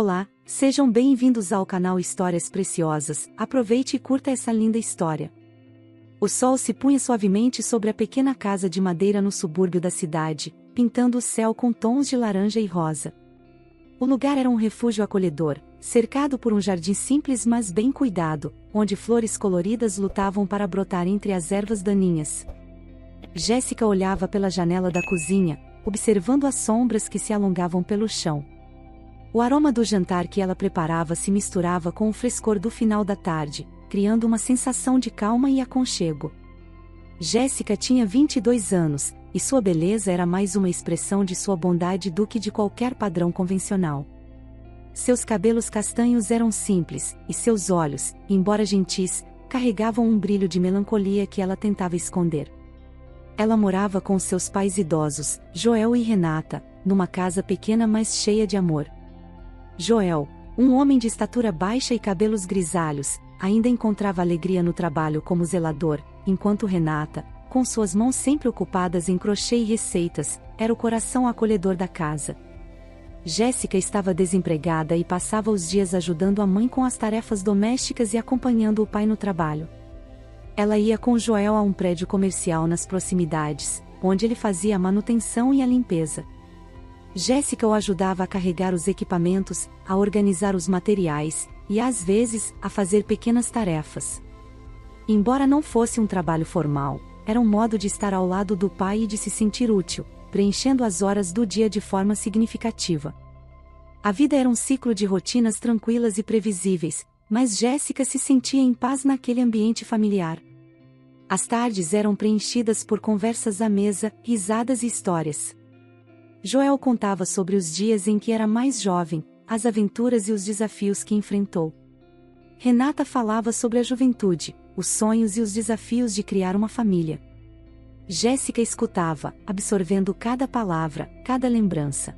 Olá, sejam bem-vindos ao canal Histórias Preciosas. Aproveite e curta essa linda história. O sol se punha suavemente sobre a pequena casa de madeira no subúrbio da cidade, pintando o céu com tons de laranja e rosa. O lugar era um refúgio acolhedor, cercado por um jardim simples mas bem cuidado, onde flores coloridas lutavam para brotar entre as ervas daninhas. Jéssica olhava pela janela da cozinha, observando as sombras que se alongavam pelo chão. O aroma do jantar que ela preparava se misturava com o frescor do final da tarde, criando uma sensação de calma e aconchego. Jéssica tinha 22 anos, e sua beleza era mais uma expressão de sua bondade do que de qualquer padrão convencional. Seus cabelos castanhos eram simples, e seus olhos, embora gentis, carregavam um brilho de melancolia que ela tentava esconder. Ela morava com seus pais idosos, Joel e Renata, numa casa pequena mas cheia de amor. Joel, um homem de estatura baixa e cabelos grisalhos, ainda encontrava alegria no trabalho como zelador, enquanto Renata, com suas mãos sempre ocupadas em crochê e receitas, era o coração acolhedor da casa. Jéssica estava desempregada e passava os dias ajudando a mãe com as tarefas domésticas e acompanhando o pai no trabalho. Ela ia com Joel a um prédio comercial nas proximidades, onde ele fazia a manutenção e a limpeza. Jéssica o ajudava a carregar os equipamentos, a organizar os materiais, e às vezes, a fazer pequenas tarefas. Embora não fosse um trabalho formal, era um modo de estar ao lado do pai e de se sentir útil, preenchendo as horas do dia de forma significativa. A vida era um ciclo de rotinas tranquilas e previsíveis, mas Jéssica se sentia em paz naquele ambiente familiar. As tardes eram preenchidas por conversas à mesa, risadas e histórias. Joel contava sobre os dias em que era mais jovem, as aventuras e os desafios que enfrentou. Renata falava sobre a juventude, os sonhos e os desafios de criar uma família. Jéssica escutava, absorvendo cada palavra, cada lembrança.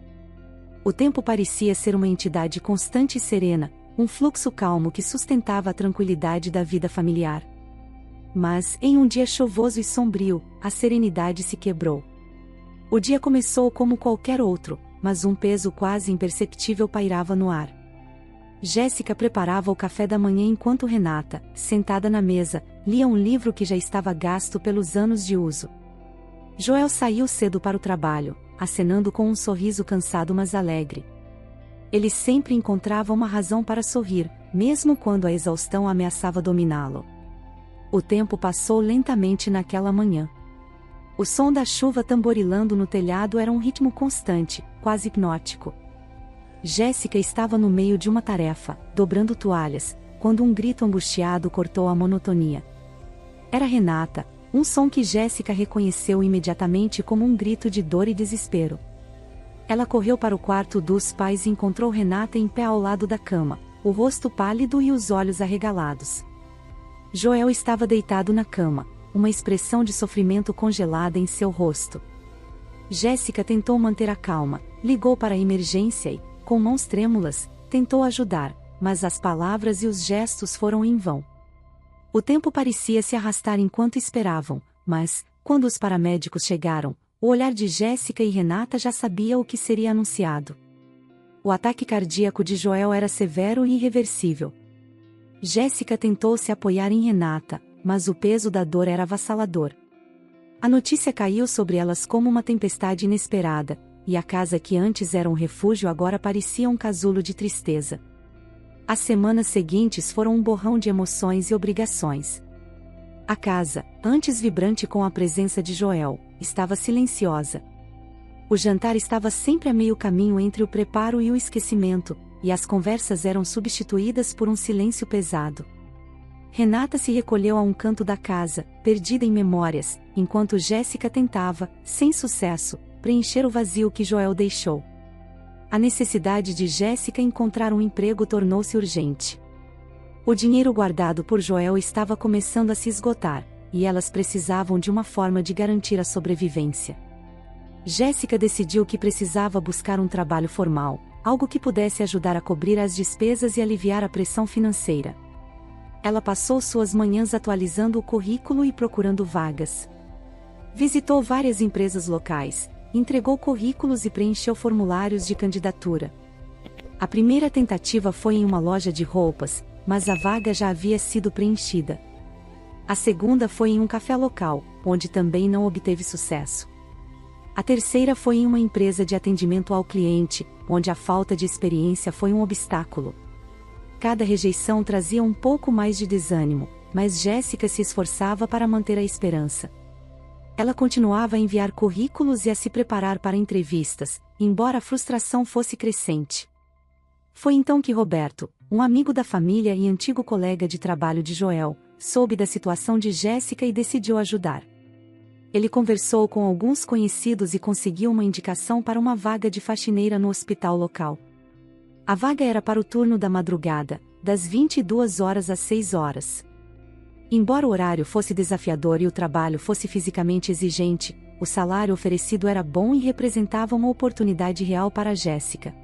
O tempo parecia ser uma entidade constante e serena, um fluxo calmo que sustentava a tranquilidade da vida familiar. Mas, em um dia chuvoso e sombrio, a serenidade se quebrou. O dia começou como qualquer outro, mas um peso quase imperceptível pairava no ar. Jéssica preparava o café da manhã enquanto Renata, sentada na mesa, lia um livro que já estava gasto pelos anos de uso. Joel saiu cedo para o trabalho, acenando com um sorriso cansado mas alegre. Ele sempre encontrava uma razão para sorrir, mesmo quando a exaustão ameaçava dominá-lo. O tempo passou lentamente naquela manhã. O som da chuva tamborilando no telhado era um ritmo constante, quase hipnótico. Jéssica estava no meio de uma tarefa, dobrando toalhas, quando um grito angustiado cortou a monotonia. Era Renata, um som que Jéssica reconheceu imediatamente como um grito de dor e desespero. Ela correu para o quarto dos pais e encontrou Renata em pé ao lado da cama, o rosto pálido e os olhos arregalados. Joel estava deitado na cama, uma expressão de sofrimento congelada em seu rosto. Jéssica tentou manter a calma, ligou para a emergência e, com mãos trêmulas, tentou ajudar, mas as palavras e os gestos foram em vão. O tempo parecia se arrastar enquanto esperavam, mas, quando os paramédicos chegaram, o olhar de Jéssica e Renata já sabia o que seria anunciado. O ataque cardíaco de Joel era severo e irreversível. Jéssica tentou se apoiar em Renata, mas o peso da dor era avassalador. A notícia caiu sobre elas como uma tempestade inesperada, e a casa que antes era um refúgio agora parecia um casulo de tristeza. As semanas seguintes foram um borrão de emoções e obrigações. A casa, antes vibrante com a presença de Joel, estava silenciosa. O jantar estava sempre a meio caminho entre o preparo e o esquecimento, e as conversas eram substituídas por um silêncio pesado. Renata se recolheu a um canto da casa, perdida em memórias, enquanto Jéssica tentava, sem sucesso, preencher o vazio que Joel deixou. A necessidade de Jéssica encontrar um emprego tornou-se urgente. O dinheiro guardado por Joel estava começando a se esgotar, e elas precisavam de uma forma de garantir a sobrevivência. Jéssica decidiu que precisava buscar um trabalho formal, algo que pudesse ajudar a cobrir as despesas e aliviar a pressão financeira. Ela passou suas manhãs atualizando o currículo e procurando vagas. Visitou várias empresas locais, entregou currículos e preencheu formulários de candidatura. A primeira tentativa foi em uma loja de roupas, mas a vaga já havia sido preenchida. A segunda foi em um café local, onde também não obteve sucesso. A terceira foi em uma empresa de atendimento ao cliente, onde a falta de experiência foi um obstáculo. Cada rejeição trazia um pouco mais de desânimo, mas Jéssica se esforçava para manter a esperança. Ela continuava a enviar currículos e a se preparar para entrevistas, embora a frustração fosse crescente. Foi então que Roberto, um amigo da família e antigo colega de trabalho de Joel, soube da situação de Jéssica e decidiu ajudar. Ele conversou com alguns conhecidos e conseguiu uma indicação para uma vaga de faxineira no hospital local. A vaga era para o turno da madrugada, das 22 horas às 6 horas. Embora o horário fosse desafiador e o trabalho fosse fisicamente exigente, o salário oferecido era bom e representava uma oportunidade real para Jéssica.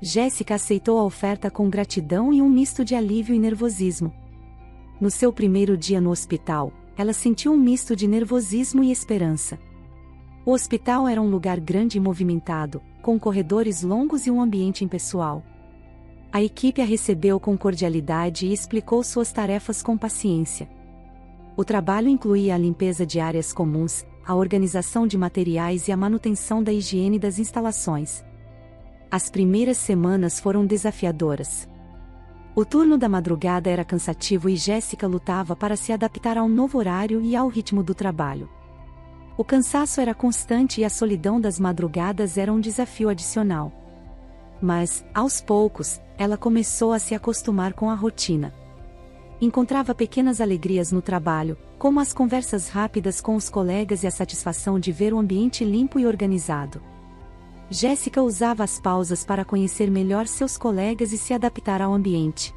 Jéssica aceitou a oferta com gratidão e um misto de alívio e nervosismo. No seu primeiro dia no hospital, ela sentiu um misto de nervosismo e esperança. O hospital era um lugar grande e movimentado, com corredores longos e um ambiente impessoal. A equipe a recebeu com cordialidade e explicou suas tarefas com paciência. O trabalho incluía a limpeza de áreas comuns, a organização de materiais e a manutenção da higiene das instalações. As primeiras semanas foram desafiadoras. O turno da madrugada era cansativo e Jéssica lutava para se adaptar ao novo horário e ao ritmo do trabalho. O cansaço era constante e a solidão das madrugadas era um desafio adicional. Mas, aos poucos, ela começou a se acostumar com a rotina. Encontrava pequenas alegrias no trabalho, como as conversas rápidas com os colegas e a satisfação de ver o ambiente limpo e organizado. Jéssica usava as pausas para conhecer melhor seus colegas e se adaptar ao ambiente.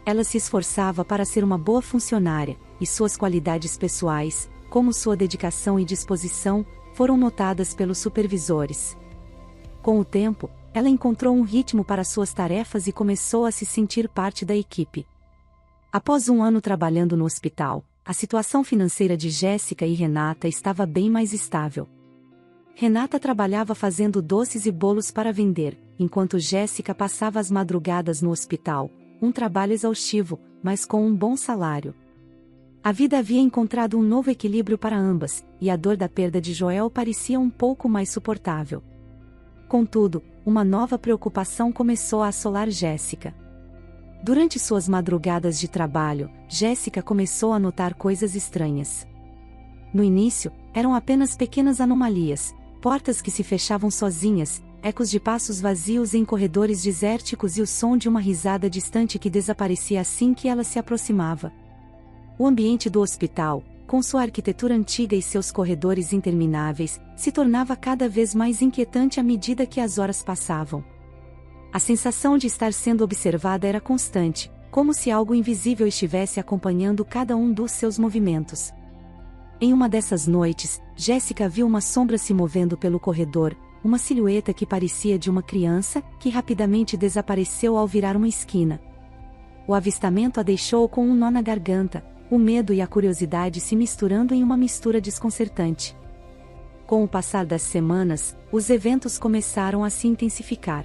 Ela se esforçava para ser uma boa funcionária, e suas qualidades pessoais, como sua dedicação e disposição, foram notadas pelos supervisores. Com o tempo, ela encontrou um ritmo para suas tarefas e começou a se sentir parte da equipe. Após um ano trabalhando no hospital, a situação financeira de Jéssica e Renata estava bem mais estável. Renata trabalhava fazendo doces e bolos para vender, enquanto Jéssica passava as madrugadas no hospital, um trabalho exaustivo, mas com um bom salário. A vida havia encontrado um novo equilíbrio para ambas, e a dor da perda de Joel parecia um pouco mais suportável. Contudo, uma nova preocupação começou a assolar Jéssica. Durante suas madrugadas de trabalho, Jéssica começou a notar coisas estranhas. No início, eram apenas pequenas anomalias, portas que se fechavam sozinhas, ecos de passos vazios em corredores desérticos e o som de uma risada distante que desaparecia assim que ela se aproximava. O ambiente do hospital, com sua arquitetura antiga e seus corredores intermináveis, se tornava cada vez mais inquietante à medida que as horas passavam. A sensação de estar sendo observada era constante, como se algo invisível estivesse acompanhando cada um dos seus movimentos. Em uma dessas noites, Jéssica viu uma sombra se movendo pelo corredor, uma silhueta que parecia de uma criança, que rapidamente desapareceu ao virar uma esquina. O avistamento a deixou com um nó na garganta, o medo e a curiosidade se misturando em uma mistura desconcertante. Com o passar das semanas, os eventos começaram a se intensificar.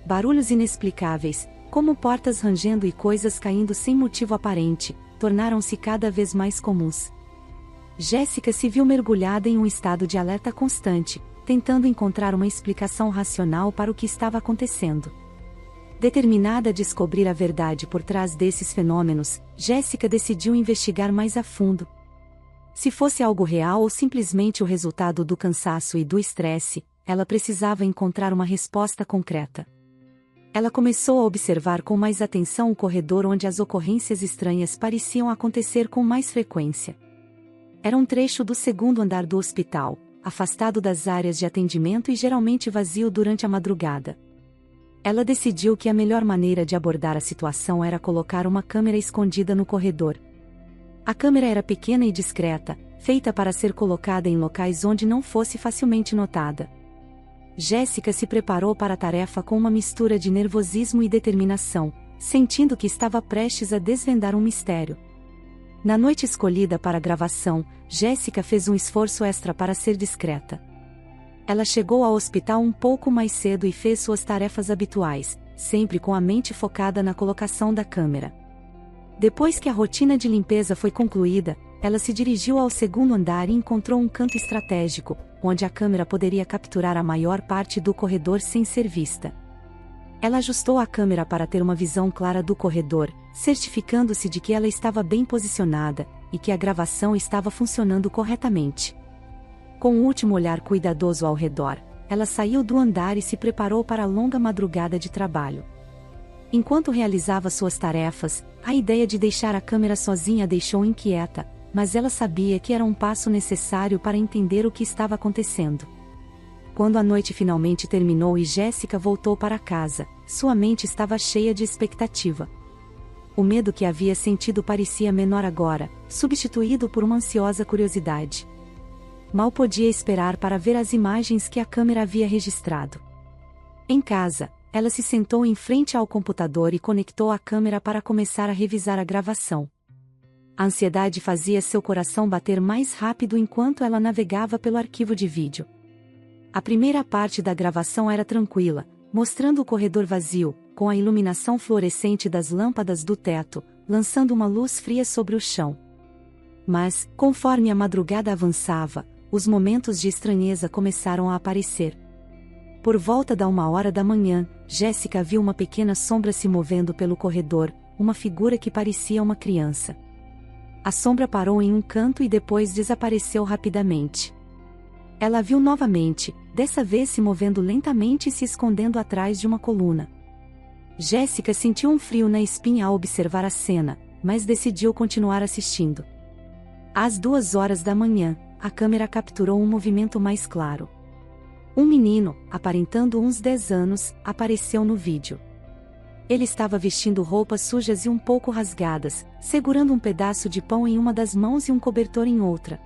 Barulhos inexplicáveis, como portas rangendo e coisas caindo sem motivo aparente, tornaram-se cada vez mais comuns. Jéssica se viu mergulhada em um estado de alerta constante, tentando encontrar uma explicação racional para o que estava acontecendo. Determinada a descobrir a verdade por trás desses fenômenos, Jéssica decidiu investigar mais a fundo. Se fosse algo real ou simplesmente o resultado do cansaço e do estresse, ela precisava encontrar uma resposta concreta. Ela começou a observar com mais atenção o corredor onde as ocorrências estranhas pareciam acontecer com mais frequência. Era um trecho do segundo andar do hospital, afastado das áreas de atendimento e geralmente vazio durante a madrugada. Ela decidiu que a melhor maneira de abordar a situação era colocar uma câmera escondida no corredor. A câmera era pequena e discreta, feita para ser colocada em locais onde não fosse facilmente notada. Jéssica se preparou para a tarefa com uma mistura de nervosismo e determinação, sentindo que estava prestes a desvendar um mistério. Na noite escolhida para a gravação, Jéssica fez um esforço extra para ser discreta. Ela chegou ao hospital um pouco mais cedo e fez suas tarefas habituais, sempre com a mente focada na colocação da câmera. Depois que a rotina de limpeza foi concluída, ela se dirigiu ao segundo andar e encontrou um canto estratégico, onde a câmera poderia capturar a maior parte do corredor sem ser vista. Ela ajustou a câmera para ter uma visão clara do corredor, certificando-se de que ela estava bem posicionada e que a gravação estava funcionando corretamente. Com um último olhar cuidadoso ao redor, ela saiu do andar e se preparou para a longa madrugada de trabalho. Enquanto realizava suas tarefas, a ideia de deixar a câmera sozinha a deixou inquieta, mas ela sabia que era um passo necessário para entender o que estava acontecendo. Quando a noite finalmente terminou e Jéssica voltou para casa, sua mente estava cheia de expectativa. O medo que havia sentido parecia menor agora, substituído por uma ansiosa curiosidade. Mal podia esperar para ver as imagens que a câmera havia registrado. Em casa, ela se sentou em frente ao computador e conectou a câmera para começar a revisar a gravação. A ansiedade fazia seu coração bater mais rápido enquanto ela navegava pelo arquivo de vídeo. A primeira parte da gravação era tranquila, mostrando o corredor vazio, com a iluminação fluorescente das lâmpadas do teto, lançando uma luz fria sobre o chão. Mas, conforme a madrugada avançava, os momentos de estranheza começaram a aparecer. Por volta da 1h da manhã, Jéssica viu uma pequena sombra se movendo pelo corredor, uma figura que parecia uma criança. A sombra parou em um canto e depois desapareceu rapidamente. Ela a viu novamente, dessa vez se movendo lentamente e se escondendo atrás de uma coluna. Jéssica sentiu um frio na espinha ao observar a cena, mas decidiu continuar assistindo. Às 2h da manhã, a câmera capturou um movimento mais claro. Um menino, aparentando uns 10 anos, apareceu no vídeo. Ele estava vestindo roupas sujas e um pouco rasgadas, segurando um pedaço de pão em uma das mãos e um cobertor em outra.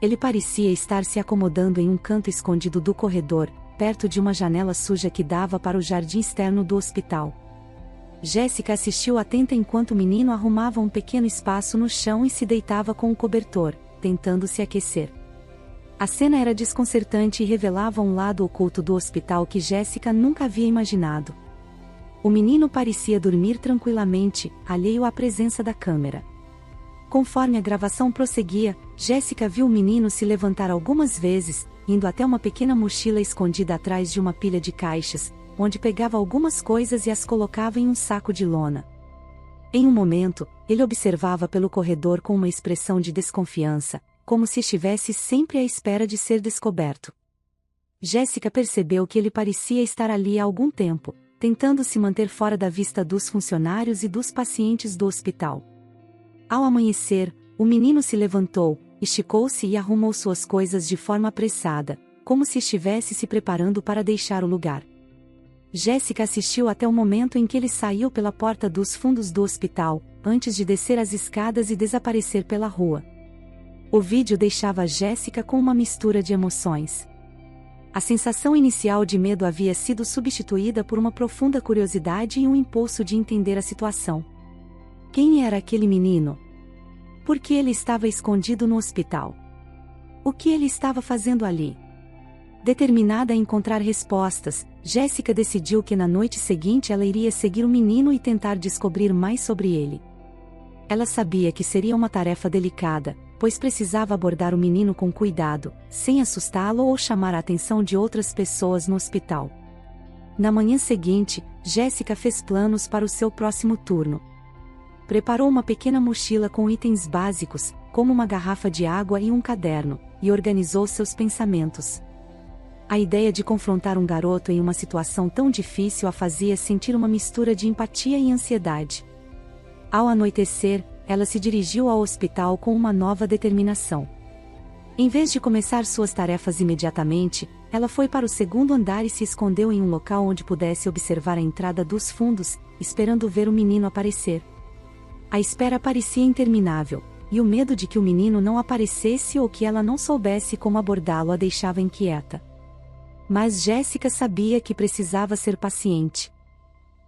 Ele parecia estar se acomodando em um canto escondido do corredor, perto de uma janela suja que dava para o jardim externo do hospital. Jéssica assistiu atenta enquanto o menino arrumava um pequeno espaço no chão e se deitava com o cobertor, tentando se aquecer. A cena era desconcertante e revelava um lado oculto do hospital que Jéssica nunca havia imaginado. O menino parecia dormir tranquilamente, alheio à presença da câmera. Conforme a gravação prosseguia, Jéssica viu o menino se levantar algumas vezes, indo até uma pequena mochila escondida atrás de uma pilha de caixas, onde pegava algumas coisas e as colocava em um saco de lona. Em um momento, ele observava pelo corredor com uma expressão de desconfiança, como se estivesse sempre à espera de ser descoberto. Jéssica percebeu que ele parecia estar ali há algum tempo, tentando se manter fora da vista dos funcionários e dos pacientes do hospital. Ao amanhecer, o menino se levantou, esticou-se e arrumou suas coisas de forma apressada, como se estivesse se preparando para deixar o lugar. Jéssica assistiu até o momento em que ele saiu pela porta dos fundos do hospital, antes de descer as escadas e desaparecer pela rua. O vídeo deixava Jéssica com uma mistura de emoções. A sensação inicial de medo havia sido substituída por uma profunda curiosidade e um impulso de entender a situação. Quem era aquele menino? Por que ele estava escondido no hospital? O que ele estava fazendo ali? Determinada a encontrar respostas, Jéssica decidiu que na noite seguinte ela iria seguir o menino e tentar descobrir mais sobre ele. Ela sabia que seria uma tarefa delicada, pois precisava abordar o menino com cuidado, sem assustá-lo ou chamar a atenção de outras pessoas no hospital. Na manhã seguinte, Jéssica fez planos para o seu próximo turno. Preparou uma pequena mochila com itens básicos, como uma garrafa de água e um caderno, e organizou seus pensamentos. A ideia de confrontar um garoto em uma situação tão difícil a fazia sentir uma mistura de empatia e ansiedade. Ao anoitecer, ela se dirigiu ao hospital com uma nova determinação. Em vez de começar suas tarefas imediatamente, ela foi para o segundo andar e se escondeu em um local onde pudesse observar a entrada dos fundos, esperando ver o menino aparecer. A espera parecia interminável, e o medo de que o menino não aparecesse ou que ela não soubesse como abordá-lo a deixava inquieta. Mas Jéssica sabia que precisava ser paciente.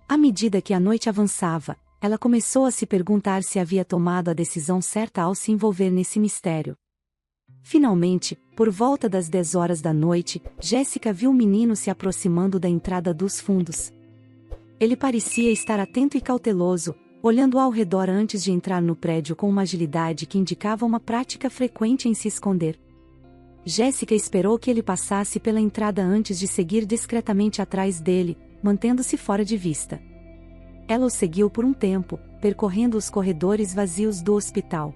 À medida que a noite avançava, ela começou a se perguntar se havia tomado a decisão certa ao se envolver nesse mistério. Finalmente, Por volta das 10 horas da noite, Jéssica viu o menino se aproximando da entrada dos fundos. Ele parecia estar atento e cauteloso, olhando ao redor antes de entrar no prédio com uma agilidade que indicava uma prática frequente em se esconder. Jéssica esperou que ele passasse pela entrada antes de seguir discretamente atrás dele, mantendo-se fora de vista. Ela o seguiu por um tempo, percorrendo os corredores vazios do hospital.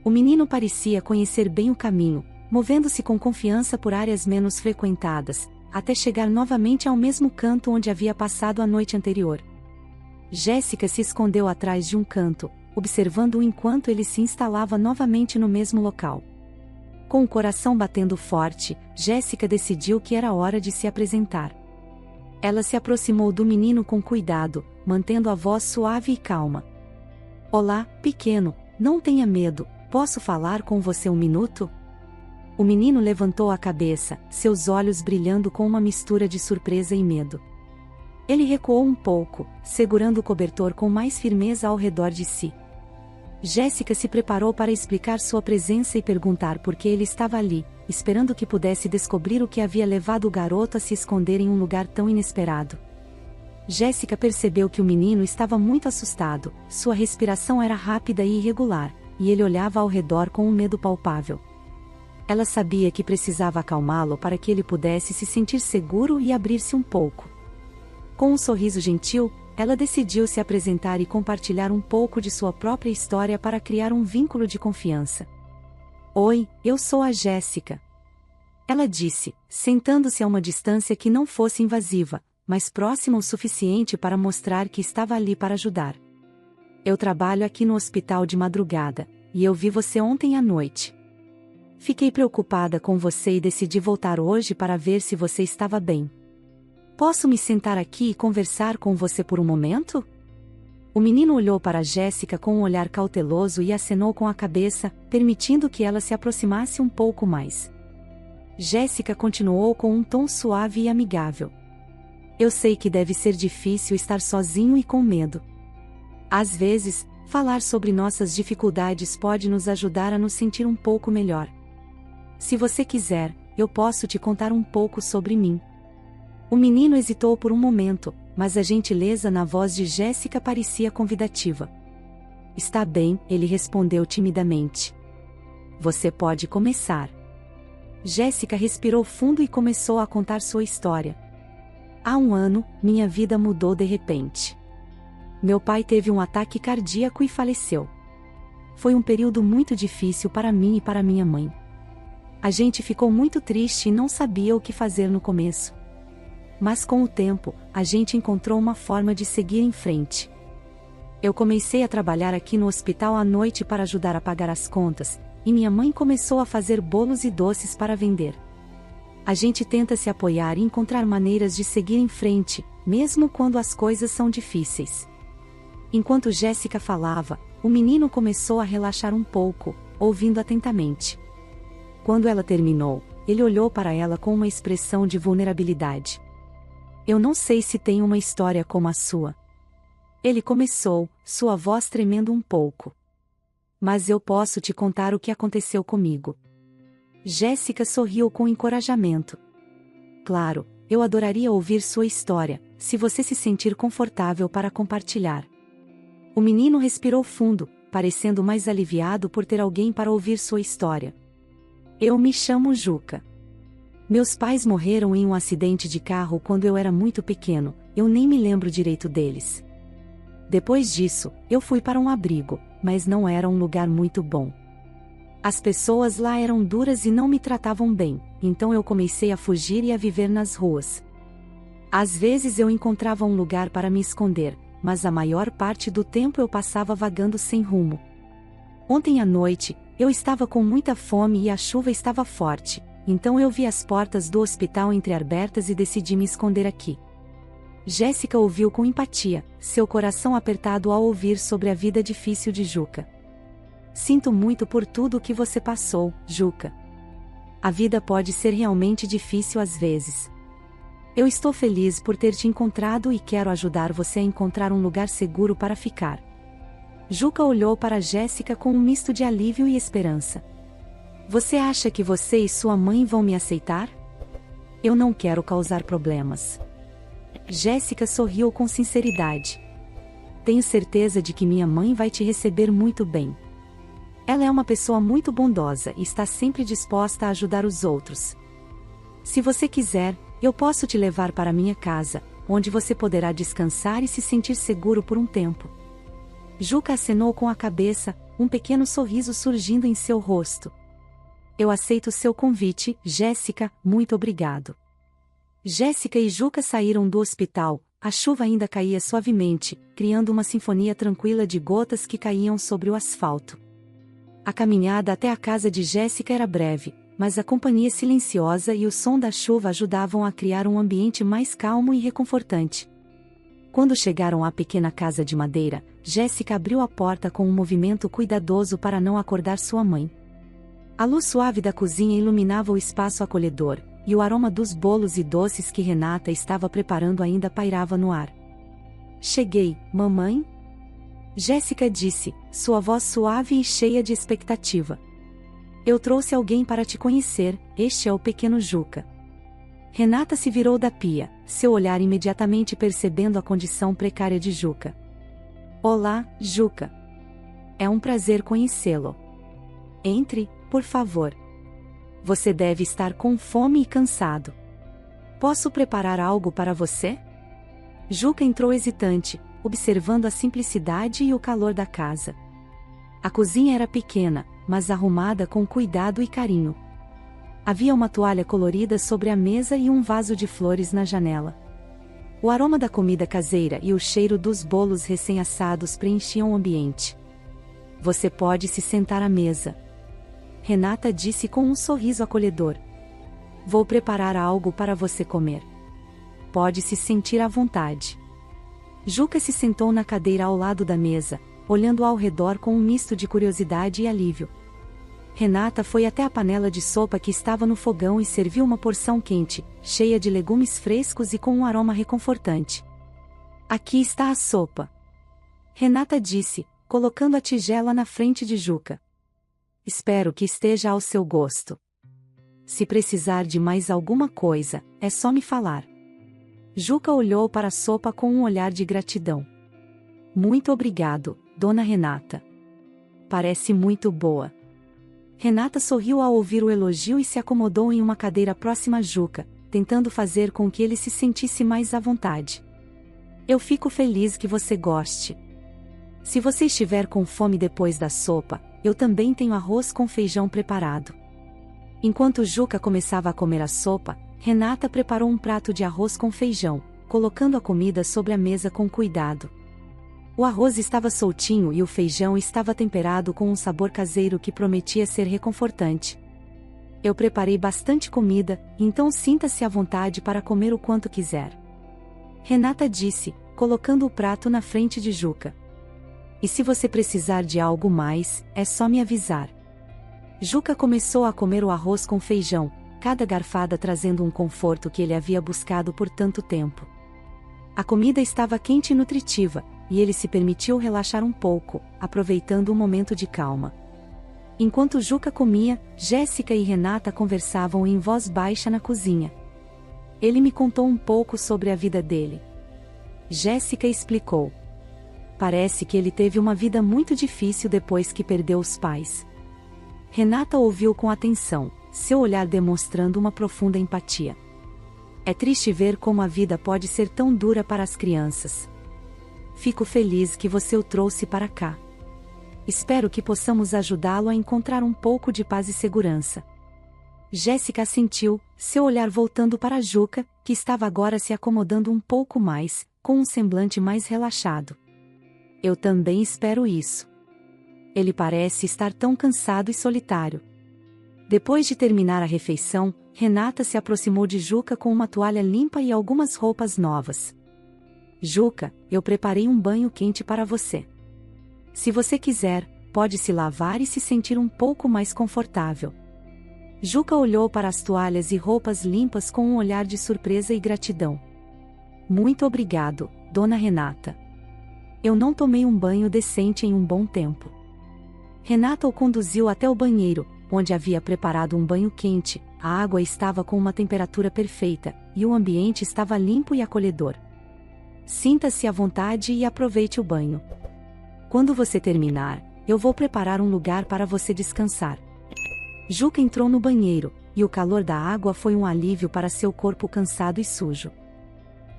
O menino parecia conhecer bem o caminho, movendo-se com confiança por áreas menos frequentadas, até chegar novamente ao mesmo canto onde havia passado a noite anterior. Jéssica se escondeu atrás de um canto, observando-o enquanto ele se instalava novamente no mesmo local. Com o coração batendo forte, Jéssica decidiu que era hora de se apresentar. Ela se aproximou do menino com cuidado, mantendo a voz suave e calma. "Olá, pequeno, não tenha medo, posso falar com você um minuto?" O menino levantou a cabeça, seus olhos brilhando com uma mistura de surpresa e medo. Ele recuou um pouco, segurando o cobertor com mais firmeza ao redor de si. Jéssica se preparou para explicar sua presença e perguntar por que ele estava ali, esperando que pudesse descobrir o que havia levado o garoto a se esconder em um lugar tão inesperado. Jéssica percebeu que o menino estava muito assustado, sua respiração era rápida e irregular, e ele olhava ao redor com um medo palpável. Ela sabia que precisava acalmá-lo para que ele pudesse se sentir seguro e abrir-se um pouco. Com um sorriso gentil, ela decidiu se apresentar e compartilhar um pouco de sua própria história para criar um vínculo de confiança. "Oi, eu sou a Jéssica." Ela disse, sentando-se a uma distância que não fosse invasiva, mas próxima o suficiente para mostrar que estava ali para ajudar. "Eu trabalho aqui no hospital de madrugada, e eu vi você ontem à noite. Fiquei preocupada com você e decidi voltar hoje para ver se você estava bem. Posso me sentar aqui e conversar com você por um momento?" O menino olhou para Jéssica com um olhar cauteloso e acenou com a cabeça, permitindo que ela se aproximasse um pouco mais. Jéssica continuou com um tom suave e amigável. "Eu sei que deve ser difícil estar sozinho e com medo. Às vezes, falar sobre nossas dificuldades pode nos ajudar a nos sentir um pouco melhor. Se você quiser, eu posso te contar um pouco sobre mim." O menino hesitou por um momento, mas a gentileza na voz de Jéssica parecia convidativa. "Está bem," ele respondeu timidamente. "Você pode começar." Jéssica respirou fundo e começou a contar sua história. "Há um ano, minha vida mudou de repente. Meu pai teve um ataque cardíaco e faleceu. Foi um período muito difícil para mim e para minha mãe. A gente ficou muito triste e não sabia o que fazer no começo. Mas com o tempo, a gente encontrou uma forma de seguir em frente. Eu comecei a trabalhar aqui no hospital à noite para ajudar a pagar as contas, e minha mãe começou a fazer bolos e doces para vender. A gente tenta se apoiar e encontrar maneiras de seguir em frente, mesmo quando as coisas são difíceis." Enquanto Jéssica falava, o menino começou a relaxar um pouco, ouvindo atentamente. Quando ela terminou, ele olhou para ela com uma expressão de vulnerabilidade. "Eu não sei se tem uma história como a sua." Ele começou, sua voz tremendo um pouco. "Mas eu posso te contar o que aconteceu comigo." Jéssica sorriu com encorajamento. "Claro, eu adoraria ouvir sua história, se você se sentir confortável para compartilhar." O menino respirou fundo, parecendo mais aliviado por ter alguém para ouvir sua história. "Eu me chamo Juca. Meus pais morreram em um acidente de carro quando eu era muito pequeno, eu nem me lembro direito deles. Depois disso, eu fui para um abrigo, mas não era um lugar muito bom. As pessoas lá eram duras e não me tratavam bem, então eu comecei a fugir e a viver nas ruas. Às vezes eu encontrava um lugar para me esconder, mas a maior parte do tempo eu passava vagando sem rumo. Ontem à noite, eu estava com muita fome e a chuva estava forte, então eu vi as portas do hospital entreabertas e decidi me esconder aqui." Jéssica ouviu com empatia, seu coração apertado ao ouvir sobre a vida difícil de Juca. "Sinto muito por tudo o que você passou, Juca. A vida pode ser realmente difícil às vezes. Eu estou feliz por ter te encontrado e quero ajudar você a encontrar um lugar seguro para ficar." Juca olhou para Jéssica com um misto de alívio e esperança. Você acha que você e sua mãe vão me aceitar? Eu não quero causar problemas. Jéssica sorriu com sinceridade. Tenho certeza de que minha mãe vai te receber muito bem. Ela é uma pessoa muito bondosa e está sempre disposta a ajudar os outros. Se você quiser, eu posso te levar para minha casa, onde você poderá descansar e se sentir seguro por um tempo. Juca acenou com a cabeça, um pequeno sorriso surgindo em seu rosto. Eu aceito seu convite, Jéssica, muito obrigado. Jéssica e Juca saíram do hospital, a chuva ainda caía suavemente, criando uma sinfonia tranquila de gotas que caíam sobre o asfalto. A caminhada até a casa de Jéssica era breve, mas a companhia silenciosa e o som da chuva ajudavam a criar um ambiente mais calmo e reconfortante. Quando chegaram à pequena casa de madeira, Jéssica abriu a porta com um movimento cuidadoso para não acordar sua mãe. A luz suave da cozinha iluminava o espaço acolhedor, e o aroma dos bolos e doces que Renata estava preparando ainda pairava no ar. Cheguei, mamãe? Jéssica disse, sua voz suave e cheia de expectativa. Eu trouxe alguém para te conhecer, este é o pequeno Juca. Renata se virou da pia, seu olhar imediatamente percebendo a condição precária de Juca. Olá, Juca. É um prazer conhecê-lo. Entre, por favor. Você deve estar com fome e cansado. Posso preparar algo para você? Juca entrou hesitante, observando a simplicidade e o calor da casa. A cozinha era pequena, mas arrumada com cuidado e carinho. Havia uma toalha colorida sobre a mesa e um vaso de flores na janela. O aroma da comida caseira e o cheiro dos bolos recém-assados preenchiam o ambiente. Você pode se sentar à mesa. Renata disse com um sorriso acolhedor. Vou preparar algo para você comer. Pode se sentir à vontade. Juca se sentou na cadeira ao lado da mesa, olhando ao redor com um misto de curiosidade e alívio. Renata foi até a panela de sopa que estava no fogão e serviu uma porção quente, cheia de legumes frescos e com um aroma reconfortante. Aqui está a sopa. Renata disse, colocando a tigela na frente de Juca. Espero que esteja ao seu gosto. Se precisar de mais alguma coisa, é só me falar. Juca olhou para a sopa com um olhar de gratidão. Muito obrigado, dona Renata. Parece muito boa. Renata sorriu ao ouvir o elogio e se acomodou em uma cadeira próxima a Juca, tentando fazer com que ele se sentisse mais à vontade. Eu fico feliz que você goste. Se você estiver com fome depois da sopa, eu também tenho arroz com feijão preparado. Enquanto Juca começava a comer a sopa, Renata preparou um prato de arroz com feijão, colocando a comida sobre a mesa com cuidado. O arroz estava soltinho e o feijão estava temperado com um sabor caseiro que prometia ser reconfortante. Eu preparei bastante comida, então sinta-se à vontade para comer o quanto quiser. Renata disse, colocando o prato na frente de Juca. E se você precisar de algo mais, é só me avisar. Juca começou a comer o arroz com feijão, cada garfada trazendo um conforto que ele havia buscado por tanto tempo. A comida estava quente e nutritiva, e ele se permitiu relaxar um pouco, aproveitando um momento de calma. Enquanto Juca comia, Jéssica e Renata conversavam em voz baixa na cozinha. Ele me contou um pouco sobre a vida dele. Jéssica explicou. Parece que ele teve uma vida muito difícil depois que perdeu os pais. Renata ouviu com atenção, seu olhar demonstrando uma profunda empatia. É triste ver como a vida pode ser tão dura para as crianças. Fico feliz que você o trouxe para cá. Espero que possamos ajudá-lo a encontrar um pouco de paz e segurança. Jéssica assentiu, seu olhar voltando para Juca, que estava agora se acomodando um pouco mais, com um semblante mais relaxado. Eu também espero isso. Ele parece estar tão cansado e solitário. Depois de terminar a refeição, Renata se aproximou de Juca com uma toalha limpa e algumas roupas novas. Juca, eu preparei um banho quente para você. Se você quiser, pode se lavar e se sentir um pouco mais confortável. Juca olhou para as toalhas e roupas limpas com um olhar de surpresa e gratidão. Muito obrigado, dona Renata. Eu não tomei um banho decente em um bom tempo. Renata o conduziu até o banheiro, onde havia preparado um banho quente. A água estava com uma temperatura perfeita, e o ambiente estava limpo e acolhedor. Sinta-se à vontade e aproveite o banho. Quando você terminar, eu vou preparar um lugar para você descansar. Juca entrou no banheiro, e o calor da água foi um alívio para seu corpo cansado e sujo.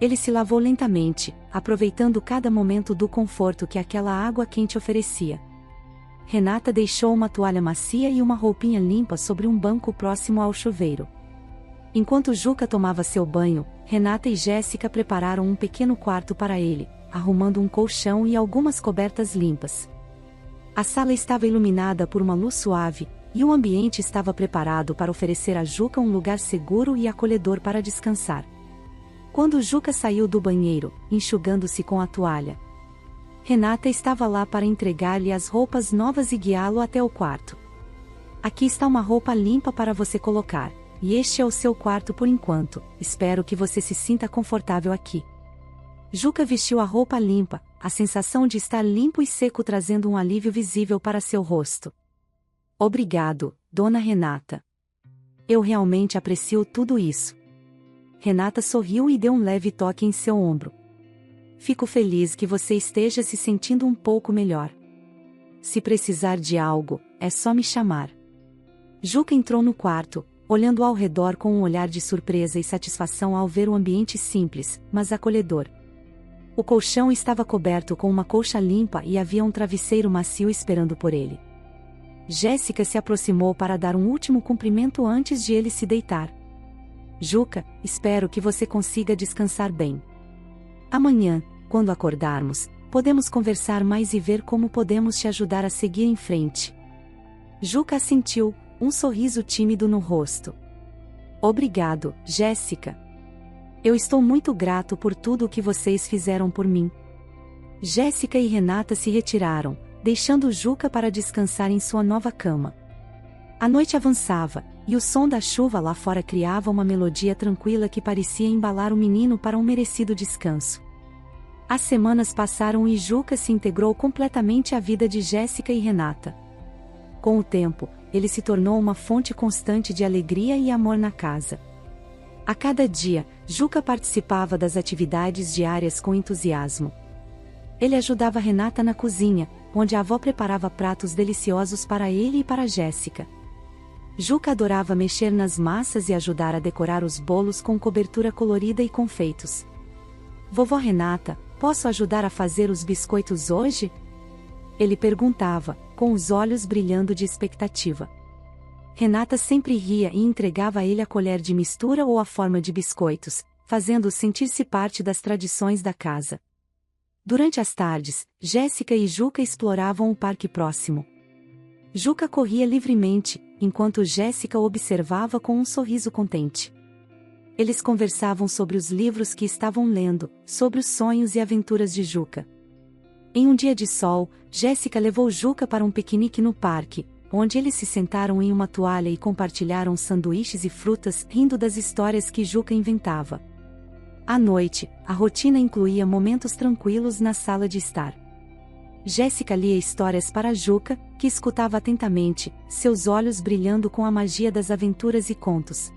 Ele se lavou lentamente, aproveitando cada momento do conforto que aquela água quente oferecia. Renata deixou uma toalha macia e uma roupinha limpa sobre um banco próximo ao chuveiro. Enquanto Juca tomava seu banho, Renata e Jéssica prepararam um pequeno quarto para ele, arrumando um colchão e algumas cobertas limpas. A sala estava iluminada por uma luz suave, e o ambiente estava preparado para oferecer a Juca um lugar seguro e acolhedor para descansar. Quando Juca saiu do banheiro, enxugando-se com a toalha, Renata estava lá para entregar-lhe as roupas novas e guiá-lo até o quarto. Aqui está uma roupa limpa para você colocar, e este é o seu quarto por enquanto. Espero que você se sinta confortável aqui. Juca vestiu a roupa limpa, a sensação de estar limpo e seco trazendo um alívio visível para seu rosto. Obrigado, dona Renata. Eu realmente aprecio tudo isso. Renata sorriu e deu um leve toque em seu ombro. Fico feliz que você esteja se sentindo um pouco melhor. Se precisar de algo, é só me chamar. Juca entrou no quarto, olhando ao redor com um olhar de surpresa e satisfação ao ver o ambiente simples, mas acolhedor. O colchão estava coberto com uma colcha limpa e havia um travesseiro macio esperando por ele. Jéssica se aproximou para dar um último cumprimento antes de ele se deitar. Juca, espero que você consiga descansar bem. Amanhã, quando acordarmos, podemos conversar mais e ver como podemos te ajudar a seguir em frente. Juca assentiu, um sorriso tímido no rosto. Obrigado, Jéssica. Eu estou muito grato por tudo o que vocês fizeram por mim. Jéssica e Renata se retiraram, deixando Juca para descansar em sua nova cama. A noite avançava, e o som da chuva lá fora criava uma melodia tranquila que parecia embalar o menino para um merecido descanso. As semanas passaram e Juca se integrou completamente à vida de Jéssica e Renata. Com o tempo, ele se tornou uma fonte constante de alegria e amor na casa. A cada dia, Juca participava das atividades diárias com entusiasmo. Ele ajudava Renata na cozinha, onde a avó preparava pratos deliciosos para ele e para Jéssica. Juca adorava mexer nas massas e ajudar a decorar os bolos com cobertura colorida e confeitos. Vovó Renata, posso ajudar a fazer os biscoitos hoje? Ele perguntava, com os olhos brilhando de expectativa. Renata sempre ria e entregava a ele a colher de mistura ou a forma de biscoitos, fazendo-o sentir-se parte das tradições da casa. Durante as tardes, Jéssica e Juca exploravam o parque próximo. Juca corria livremente, enquanto Jéssica o observava com um sorriso contente. Eles conversavam sobre os livros que estavam lendo, sobre os sonhos e aventuras de Juca. Em um dia de sol, Jéssica levou Juca para um piquenique no parque, onde eles se sentaram em uma toalha e compartilharam sanduíches e frutas, rindo das histórias que Juca inventava. À noite, a rotina incluía momentos tranquilos na sala de estar. Jéssica lia histórias para Juca, que escutava atentamente, seus olhos brilhando com a magia das aventuras e contos.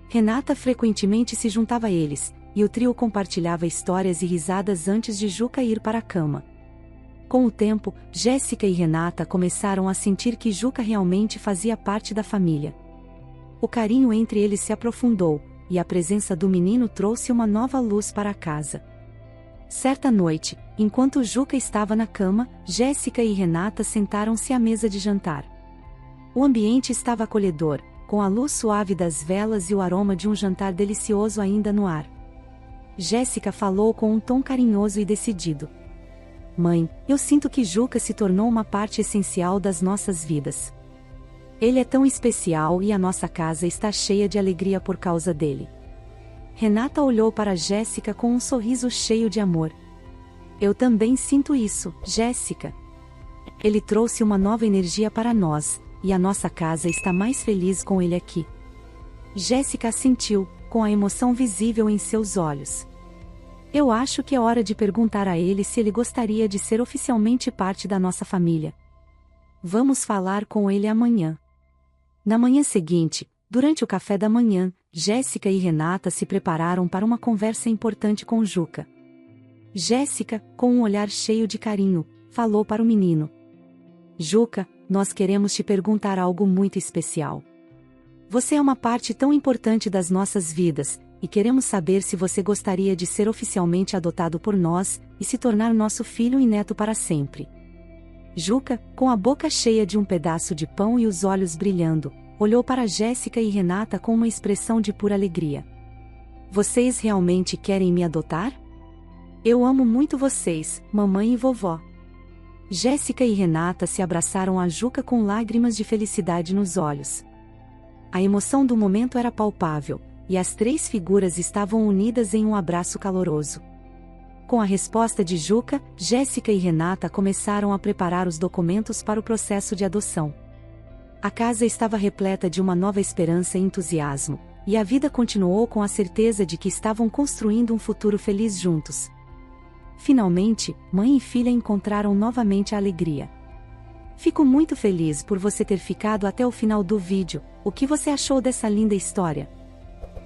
Renata frequentemente se juntava a eles, e o trio compartilhava histórias e risadas antes de Juca ir para a cama. Com o tempo, Jéssica e Renata começaram a sentir que Juca realmente fazia parte da família. O carinho entre eles se aprofundou, e a presença do menino trouxe uma nova luz para a casa. Certa noite, enquanto Juca estava na cama, Jéssica e Renata sentaram-se à mesa de jantar. O ambiente estava acolhedor, com a luz suave das velas e o aroma de um jantar delicioso ainda no ar. Jéssica falou com um tom carinhoso e decidido. Mãe, eu sinto que Juca se tornou uma parte essencial das nossas vidas. Ele é tão especial e a nossa casa está cheia de alegria por causa dele. Renata olhou para Jéssica com um sorriso cheio de amor. Eu também sinto isso, Jéssica. Ele trouxe uma nova energia para nós, e a nossa casa está mais feliz com ele aqui. Jéssica assentiu, com a emoção visível em seus olhos. Eu acho que é hora de perguntar a ele se ele gostaria de ser oficialmente parte da nossa família. Vamos falar com ele amanhã. Na manhã seguinte, durante o café da manhã, Jéssica e Renata se prepararam para uma conversa importante com Juca. Jéssica, com um olhar cheio de carinho, falou para o menino: Juca, nós queremos te perguntar algo muito especial. Você é uma parte tão importante das nossas vidas, e queremos saber se você gostaria de ser oficialmente adotado por nós, e se tornar nosso filho e neto para sempre. Juca, com a boca cheia de um pedaço de pão e os olhos brilhando, olhou para Jéssica e Renata com uma expressão de pura alegria. Vocês realmente querem me adotar? Eu amo muito vocês, mamãe e vovó. Jéssica e Renata se abraçaram a Juca com lágrimas de felicidade nos olhos. A emoção do momento era palpável, e as três figuras estavam unidas em um abraço caloroso. Com a resposta de Juca, Jéssica e Renata começaram a preparar os documentos para o processo de adoção. A casa estava repleta de uma nova esperança e entusiasmo, e a vida continuou com a certeza de que estavam construindo um futuro feliz juntos. Finalmente, mãe e filha encontraram novamente a alegria. Fico muito feliz por você ter ficado até o final do vídeo. O que você achou dessa linda história?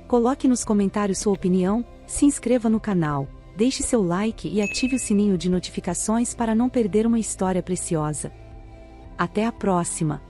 Coloque nos comentários sua opinião, se inscreva no canal, deixe seu like e ative o sininho de notificações para não perder uma história preciosa. Até a próxima!